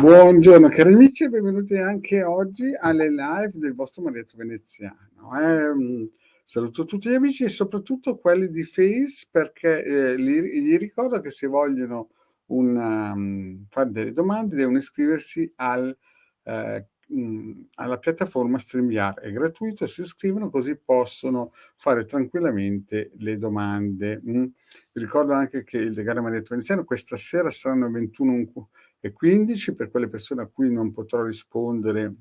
Buongiorno cari amici e benvenuti anche oggi alle live del vostro Marietto Veneziano. Saluto tutti gli amici e soprattutto quelli di Face perché gli ricordo che se vogliono fare delle domande devono iscriversi alla piattaforma StreamYard. È gratuito, si iscrivono così possono fare tranquillamente le domande. Vi ricordo anche che il Degarra Marietto Veneziano questa sera saranno 21:15 per quelle persone a cui non potrò rispondere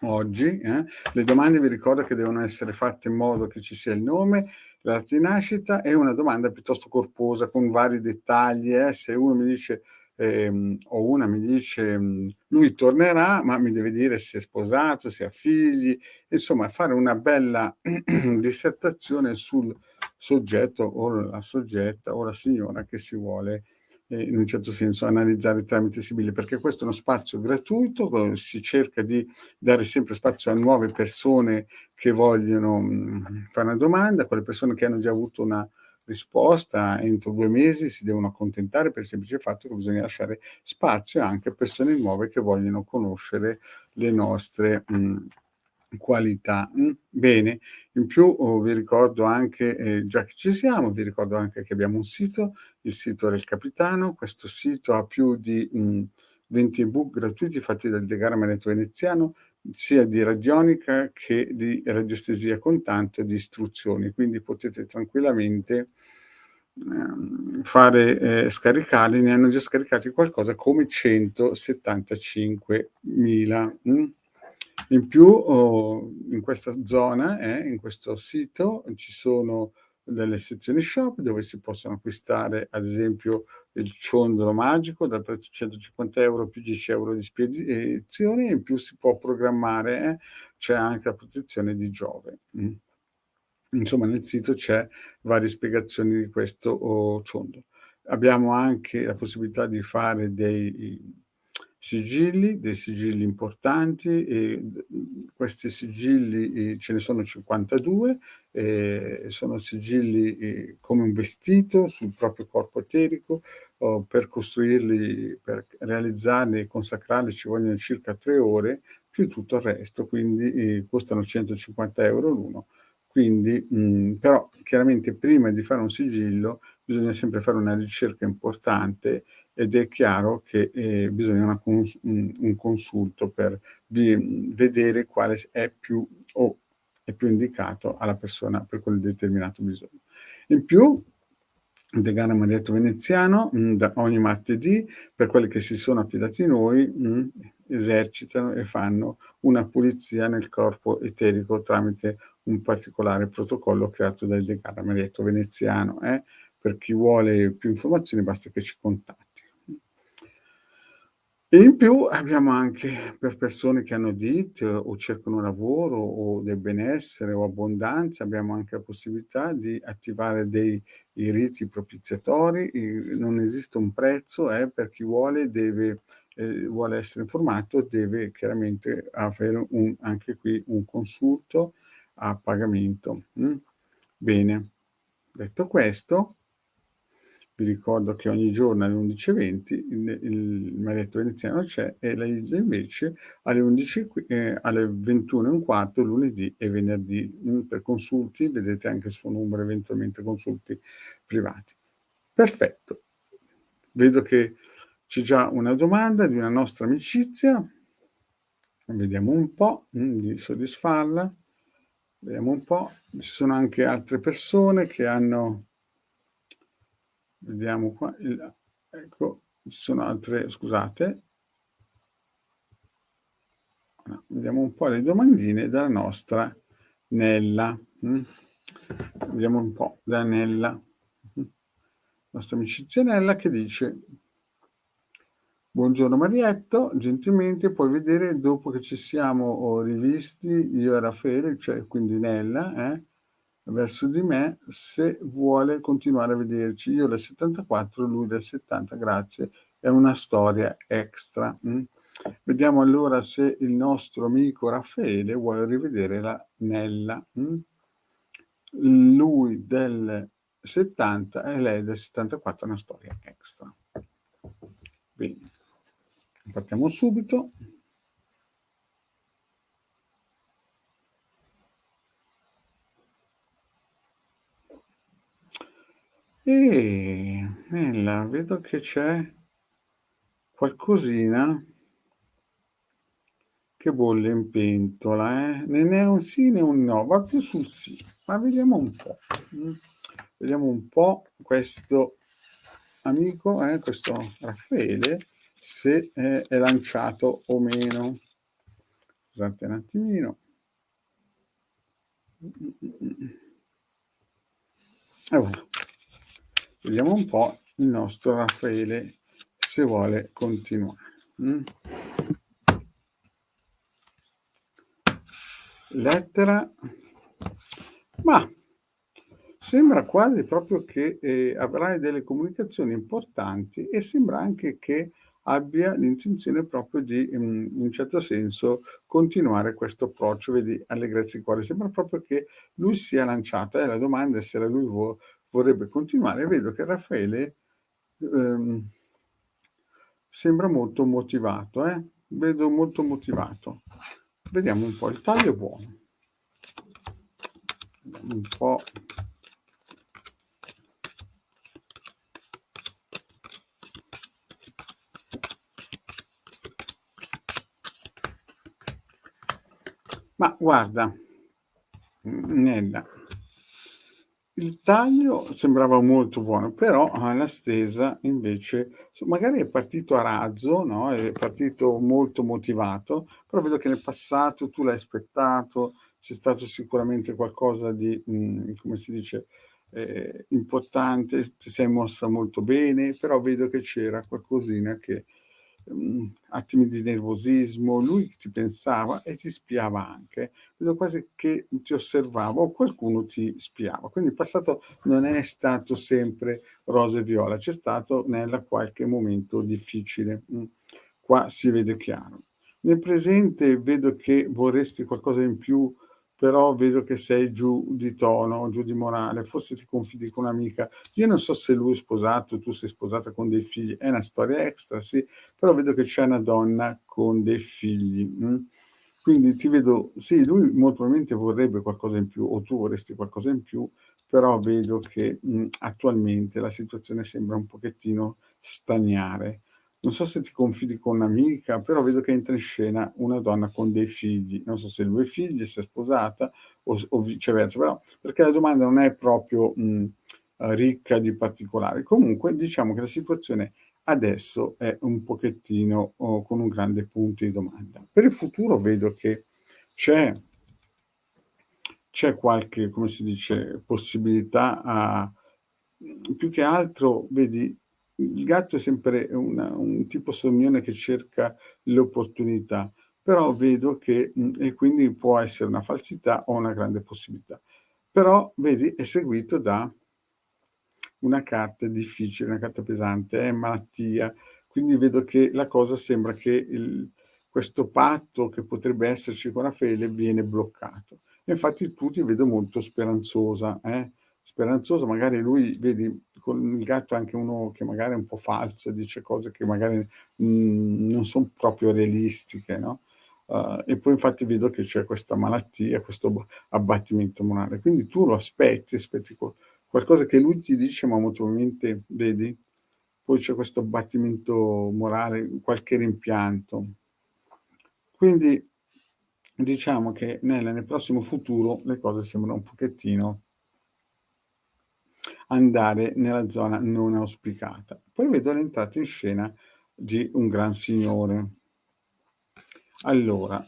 oggi. Le domande vi ricordo che devono essere fatte in modo che ci sia il nome, la data di nascita e una domanda piuttosto corposa con vari dettagli. Se uno mi dice o una mi dice lui tornerà, ma mi deve dire se è sposato, se ha figli, insomma fare una bella dissertazione sul soggetto o la soggetta o la signora che si vuole in un certo senso analizzare tramite Sibille, perché questo è uno spazio gratuito, si cerca di dare sempre spazio a nuove persone che vogliono fare una domanda, quelle persone che hanno già avuto una risposta entro 2 mesi si devono accontentare per il semplice fatto che bisogna lasciare spazio anche a persone nuove che vogliono conoscere le nostre qualità. Bene, in più vi ricordo anche, già che ci siamo, vi ricordo anche che abbiamo un sito, il sito del Capitano. Questo sito ha più di 20 ebook gratuiti fatti dal Degarra Marietto Veneziano, sia di radionica che di radiestesia con tanto di istruzioni, quindi potete tranquillamente scaricarli, ne hanno già scaricati qualcosa come 175.000. In più in questa zona, in questo sito, ci sono delle sezioni shop dove si possono acquistare ad esempio il ciondolo magico dal prezzo di 150 € più 10 € di spedizione, e in più si può programmare, c'è anche la protezione di Giove. Insomma nel sito c'è varie spiegazioni di questo ciondolo. Abbiamo anche la possibilità di fare dei sigilli importanti e questi sigilli ce ne sono 52, sono sigilli come un vestito sul proprio corpo eterico. Per costruirli, per realizzarli e consacrarli ci vogliono circa 3 ore più tutto il resto, quindi costano 150 € l'uno. Quindi però chiaramente prima di fare un sigillo bisogna sempre fare una ricerca importante ed è chiaro che bisogna un consulto per vedere quale è più indicato alla persona per quel determinato bisogno. In più il Degarra Marietto Veneziano da ogni martedì, per quelli che si sono affidati a noi, esercitano e fanno una pulizia nel corpo eterico tramite un particolare protocollo creato dal Degarra Marietto Veneziano. Per chi vuole più informazioni basta che ci contatti. E in più abbiamo anche per persone che hanno DIT o cercano lavoro o del benessere o abbondanza, abbiamo anche la possibilità di attivare i riti propiziatori. Non esiste un prezzo, per chi vuole vuole essere informato deve chiaramente avere anche qui un consulto a pagamento. Bene, detto questo vi ricordo che ogni giorno alle 11:20 il Marietto Veneziano c'è e la Hilda invece alle 21:15 lunedì e venerdì. Per consulti vedete anche il suo numero, eventualmente consulti privati. Perfetto. Vedo che c'è già una domanda di una nostra amicizia. Vediamo un po' di soddisfarla. Vediamo un po'. Ci sono anche altre persone che hanno... Vediamo qua, ecco, ci sono altre, scusate. Vediamo un po' le domandine dalla nostra Nella. Vediamo un po' da Nella. Nostra amicizia Nella che dice: buongiorno Marietto, gentilmente puoi vedere dopo che ci siamo rivisti io e Raffaele, cioè quindi Nella, verso di me, se vuole continuare a vederci. Io del 74, lui del 70, grazie. È una storia extra. Vediamo allora se il nostro amico Raffaele vuole rivedere la Nella. Lui del 70 e lei del 74, una storia extra. Bene. Partiamo subito. Nella vedo che c'è qualcosina che bolle in pentola, eh. Né un sì né un no, va più sul sì, ma vediamo un po'. Mh. Vediamo un po' questo amico, questo Raffaele, se è lanciato o meno. Scusate un attimino. E voilà. Vediamo un po' il nostro Raffaele se vuole continuare. Lettera, ma sembra quasi proprio che, avrai delle comunicazioni importanti e sembra anche che abbia l'intenzione proprio di, in un certo senso, continuare questo approccio, vedi allegrezza di cuore. Sembra proprio che lui sia lanciato, la domanda è se lui vorrebbe continuare. Vedo che Raffaele, uhm, sembra molto motivato, vedo molto motivato. Vediamo un po', il taglio è buono. Vediamo un po'. Ma guarda, Nella, il taglio sembrava molto buono, però la stesa invece magari è partito a razzo, no, è partito molto motivato, però vedo che nel passato tu l'hai aspettato, c'è stato sicuramente qualcosa di, come si dice, importante, ti sei mossa molto bene, però vedo che c'era qualcosina che attimi di nervosismo, lui ci pensava e ti spiava anche. Vedo quasi che ti osservava o qualcuno ti spiava. Quindi il passato non è stato sempre rosa e viola, c'è stato nella qualche momento difficile. Qua si vede chiaro. Nel presente vedo che vorresti qualcosa in più, però vedo che sei giù di tono, giù di morale, forse ti confidi con un'amica. Io non so se lui è sposato, tu sei sposata con dei figli, è una storia extra, sì, però vedo che c'è una donna con dei figli, quindi ti vedo sì, lui molto probabilmente vorrebbe qualcosa in più o tu vorresti qualcosa in più, però vedo che, attualmente la situazione sembra un pochettino stagnare. Non so se ti confidi con un'amica, però vedo che entra in scena una donna con dei figli. Non so se lui ha figli, se è sposata o viceversa, però perché la domanda non è proprio, ricca di particolari. Comunque diciamo che la situazione adesso è un pochettino con un grande punto di domanda. Per il futuro vedo che c'è c'è qualche, come si dice, possibilità a più che altro vedi, il gatto è sempre un tipo sornione che cerca le opportunità, però vedo che e quindi può essere una falsità o una grande possibilità. Però vedi, è seguito da una carta difficile, una carta pesante, è malattia, quindi vedo che la cosa sembra che questo patto che potrebbe esserci con Raffaele viene bloccato. E infatti tu ti vedo molto speranzosa, speranzosa, magari lui vedi con il gatto è anche uno che magari è un po' falso, dice cose che magari, non son proprio realistiche, no, e poi infatti vedo che c'è questa malattia, questo abbattimento morale. Quindi tu lo aspetti qualcosa che lui ti dice, ma molto probabilmente vedi, poi c'è questo abbattimento morale, qualche rimpianto. Quindi diciamo che nel prossimo futuro le cose sembrano un pochettino andare nella zona non auspicata. Poi vedo l'entrata in scena di un gran signore. Allora,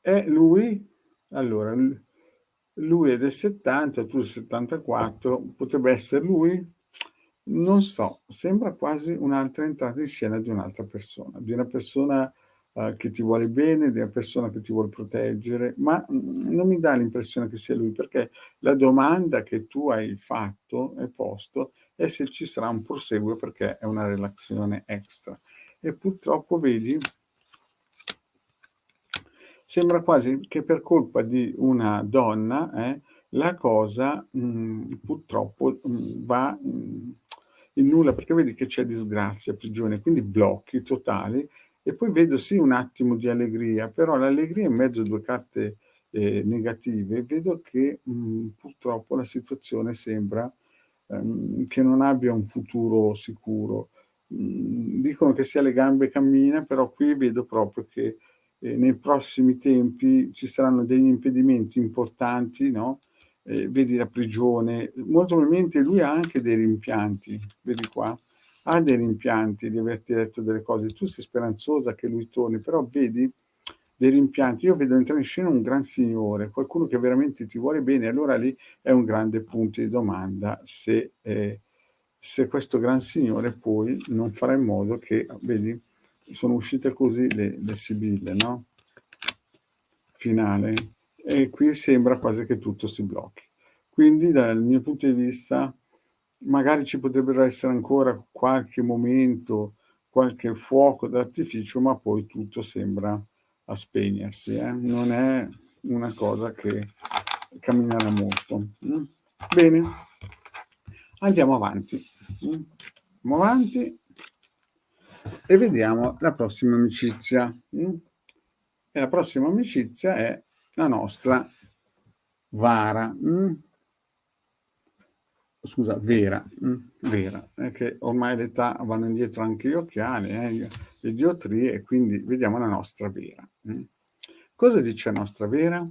è lui allora, lui è del '70, tu del '74, potrebbe esser lui? Non so, sembra quasi un'altra entrata in scena di una persona, che ti vuole bene, di una persona che ti vuol proteggere, ma, non mi dà l'impressione che sia lui, perché la domanda che tu hai fatto e posto è se ci sarà un proseguo perché è una relazione extra. E purtroppo vedi sembra quasi che per colpa di una donna, la cosa, purtroppo, va il nulla, perché vedi che c'è disgrazia, prigione, quindi blocchi totali e poi vedo sì un attimo di allegria, però l'allegria in mezzo a 2 carte, negative, vedo che, purtroppo la situazione sembra, che non abbia un futuro sicuro. Dicono che se ha le gambe cammina, però qui vedo proprio che, nei prossimi tempi ci saranno degli impedimenti importanti, no, vedi la prigione, molto probabilmente lui ha anche dei rimpianti, vedi qua? Ha dei rimpianti di averti detto delle cose. Tu sei speranzosa che lui torni, però vedi dei rimpianti. Io vedo entrare in scena un gran signore, qualcuno che veramente ti vuole bene, allora lì è un grande punto di domanda se questo gran signore poi non farà in modo che vedi, sono uscite così le sibille, no, finale, e qui sembra quasi che tutto si blocchi. Quindi dal mio punto di vista magari ci potrebbero essere ancora qualche momento, qualche fuoco d'artificio, ma poi tutto sembra a spegnersi, non è una cosa che camminerà molto. Bene, andiamo avanti. Andiamo avanti e vediamo la prossima amicizia. E la prossima amicizia è la nostra Vara. Scusa, Vera, Vera, è che ormai l'età vanno indietro anche gli occhiali, le diottrie, e quindi vediamo la nostra Vera. Cosa dice la nostra Vera?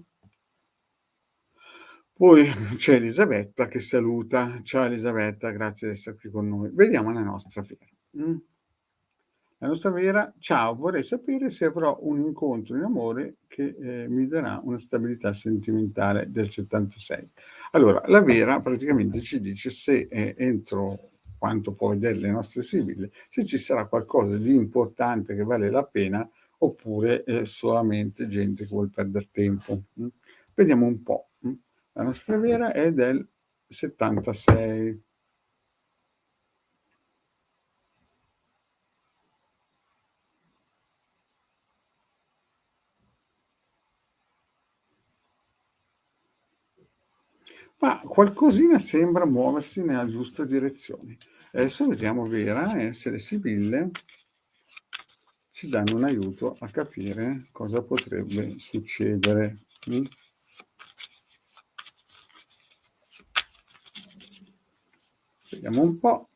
Poi c'è Elisabetta che saluta. Ciao Elisabetta, grazie di essere qui con noi. Vediamo la nostra Vera. La nostra Vera: "Ciao, vorrei sapere se avrò un incontro in amore che, mi darà una stabilità sentimentale", del '76. Allora, la Vera praticamente ci dice se, entro quanto può vedere le nostre sibille, se ci sarà qualcosa di importante che vale la pena oppure è solamente gente che vuol perder tempo. Vediamo un po'. La nostra Vera è del '76. Ma qualcosina sembra muoversi nella giusta direzione. Adesso vediamo Vera se le sibille ci danno un aiuto a capire cosa potrebbe succedere. Vediamo un po'.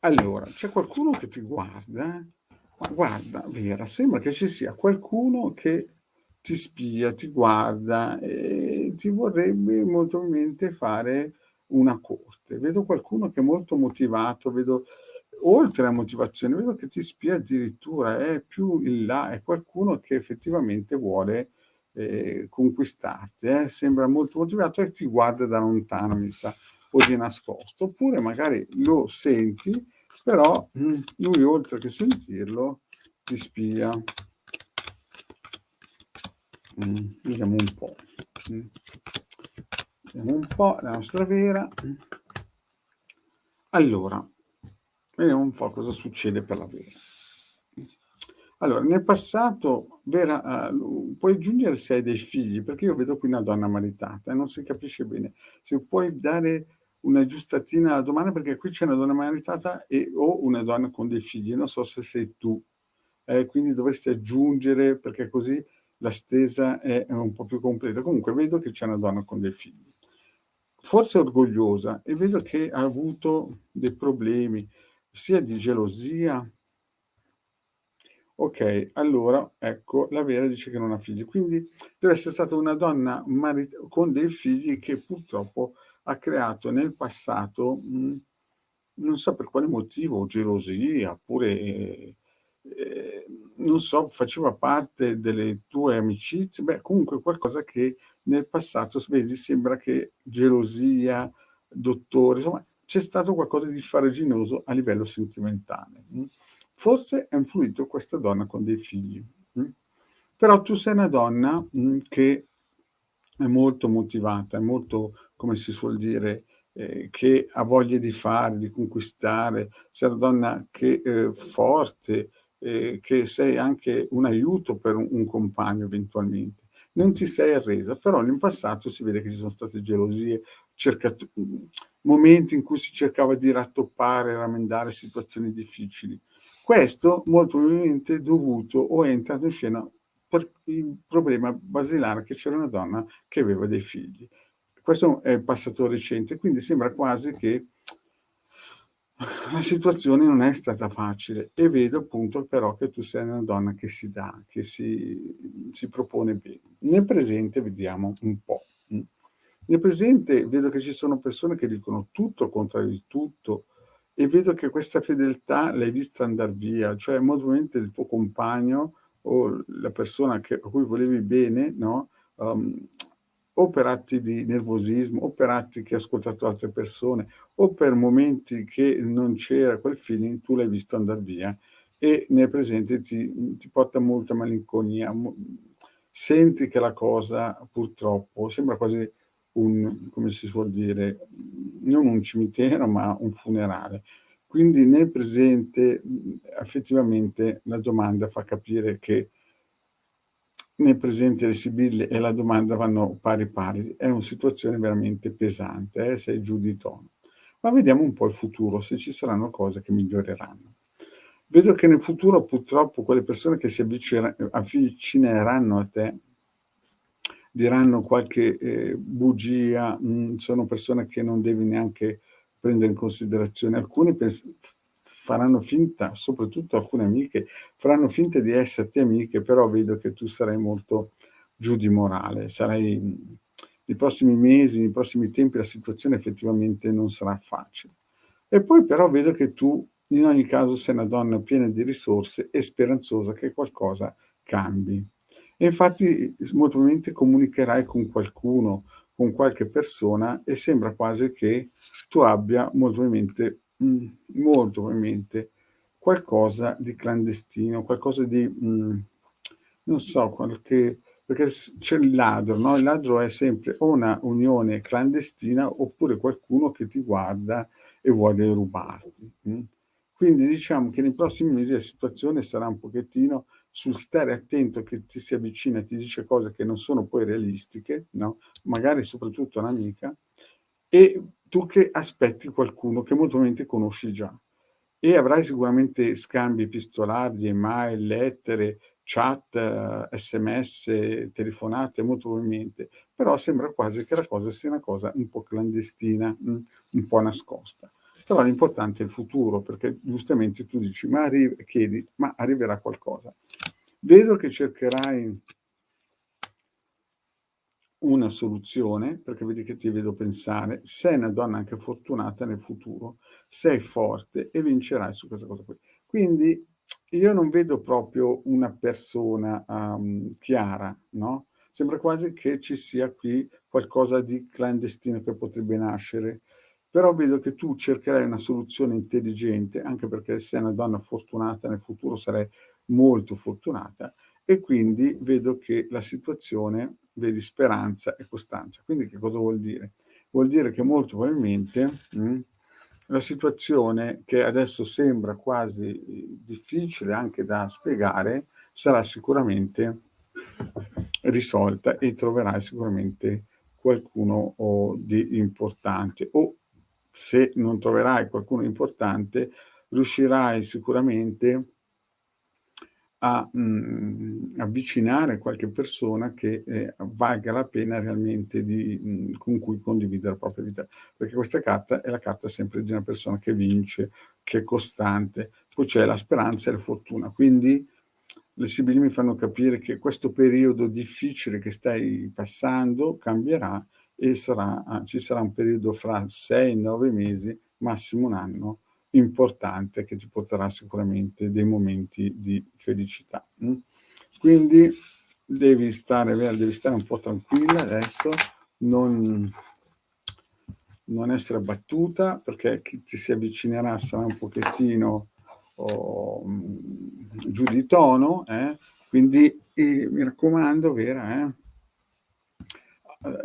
Allora, c'è qualcuno che ti guarda, ma guarda Vera, sembra che ci sia qualcuno che ti spia, ti guarda e ti vorrebbe molto probabilmente fare una corte. Vedo qualcuno che è molto motivato, vedo oltre la motivazione, vedo che ti spia addirittura, è più in là, è qualcuno che effettivamente vuole, conquistarti, sembra molto motivato e ti guarda da lontano, mi sa, o di nascosto. Oppure magari lo senti, però, lui oltre che sentirlo ti spia. Vediamo un po'. Vediamo un po' la nostra Vera. Allora, vediamo un po' cosa succede per la Vera. Allora, nel passato Vera, puoi aggiungere se hai dei figli, perché io vedo qui una donna maritata e non si capisce bene. Se puoi dare un'aggiustatina alla domanda, perché qui c'è una donna maritata o una donna con dei figli, non so se sei tu. Quindi dovresti aggiungere, perché così la stesa è un po' più completa. Comunque vedo che c'è una donna con dei figli. Forse orgogliosa e vedo che ha avuto dei problemi sia di gelosia. Okay, allora ecco, la Vera dice che non ha figli, quindi deve essere stata una donna con dei figli che purtroppo ha creato nel passato, non so per quale motivo, gelosia oppure, non so, faceva parte delle tue amicizie, beh comunque qualcosa che nel passato vedi sembra che gelosia, dottore, insomma c'è stato qualcosa di farraginoso a livello sentimentale. Forse ha influito questa donna con dei figli, però tu sei una donna, che è molto motivata, è molto, come si suol dire, che ha voglia di fare, di conquistare, sei una donna che forte, che sei anche un aiuto per un compagno eventualmente. Non ti sei arresa, però in passato si vede che ci sono state gelosie, momenti in cui si cercava di rattoppare, rammendare situazioni difficili. Questo molto probabilmente dovuto o è entrato in scena per il problema basilare che c'era una donna che aveva dei figli. Questo è passato recente, quindi sembra quasi che la situazione non è stata facile e vedo appunto però che tu sei una donna che si dà, che si propone bene. Nel presente vediamo un po'. Nel presente vedo che ci sono persone che dicono tutto al contrario di tutto e vedo che questa fedeltà l'hai vista andar via, cioè molto probabilmente il tuo compagno o la persona a cui volevi bene, no, uhm, o per atti di nervosismo o per atti che ha ascoltato altre persone o per momenti che non c'era quel feeling, tu l'hai visto andar via e nel presente ti porta molta malinconia, senti che la cosa purtroppo sembra quasi come si suol dire, non un cimitero, ma un funerale. Quindi nel presente, effettivamente la domanda fa capire che nel presente le sibille e la domanda vanno pari pari. È una situazione veramente pesante, sei giù di tono. Ma vediamo un po' il futuro, se ci saranno cose che miglioreranno. Vedo che nel futuro purtroppo quelle persone che si avvicineranno a te diranno qualche, bugia, sono persone che non devi neanche prendere in considerazione. Alcuni faranno finta, soprattutto alcune amiche, faranno finta di esserti amiche, però vedo che tu sarai molto giù di morale, sarai nei prossimi mesi, nei prossimi tempi la situazione effettivamente non sarà facile. E poi però vedo che tu in ogni caso sei una donna piena di risorse e speranzosa che qualcosa cambi. E infatti molto probabilmente comunicherai con qualcuno, con qualche persona e sembra quasi che tu abbia molto probabilmente qualcosa di clandestino, qualcosa di, non so, qualche perché c'è il ladro, no, il ladro è sempre o una unione clandestina oppure qualcuno che ti guarda e vuole rubarti, Quindi diciamo che nei prossimi mesi la situazione sarà un pochettino sul stare attento che ti si avvicina e ti dice cose che non sono poi realistiche, no, magari soprattutto un'amica, e tu che aspetti qualcuno che molto probabilmente conosci già. E avrai sicuramente scambi epistolari, email, lettere, chat, SMS, telefonate, molto probabilmente, però sembra quasi che la cosa sia una cosa un po' clandestina, un po' nascosta. Però l'importante è il futuro, perché giustamente tu dici: chiedi: "Ma arriverà qualcosa?" Vedo che cercherai una soluzione, perché vedi che ti vedo pensare, sei una donna anche fortunata nel futuro, sei forte e vincerai su questa cosa qui. Quindi io non vedo proprio una persona, chiara, no, sembra quasi che ci sia qui qualcosa di clandestino che potrebbe nascere, però vedo che tu cercherai una soluzione intelligente, anche perché sei una donna fortunata, nel futuro sarai molto fortunata e quindi vedo che la situazione vedi speranza e costanza. Quindi che cosa vuol dire? Vuol dire che molto probabilmente, la situazione che adesso sembra quasi, difficile anche da spiegare, sarà sicuramente risolta e troverai sicuramente qualcuno di importante o se non troverai qualcuno importante, riuscirai sicuramente a, avvicinare qualche persona che, valga la pena realmente con cui condividere la propria vita. Perché questa carta è la carta sempre di una persona che vince, che è costante, poi c'è la speranza e la fortuna. Quindi le sibille mi fanno capire che questo periodo difficile che stai passando cambierà e ci sarà un periodo fra 6, 9 mesi, massimo 1 anno, importante che ti porterà sicuramente dei momenti di felicità, Quindi devi stare un po' tranquilla adesso, non non essere abbattuta, perché chi ti si avvicinerà sarà un pochettino, giù di tono, quindi, mi raccomando Vera,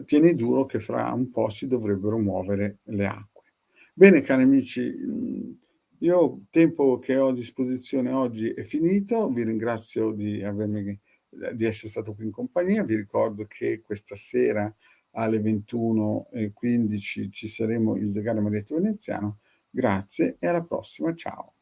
tieni duro che fra un po' si dovrebbero muovere le acque. Bene cari amici, io il tempo che ho a disposizione oggi è finito, vi ringrazio di essere stato qui in compagnia, vi ricordo che questa sera alle 21:15 ci saremo il Decano Marietto Veneziano. Grazie e alla prossima. Ciao.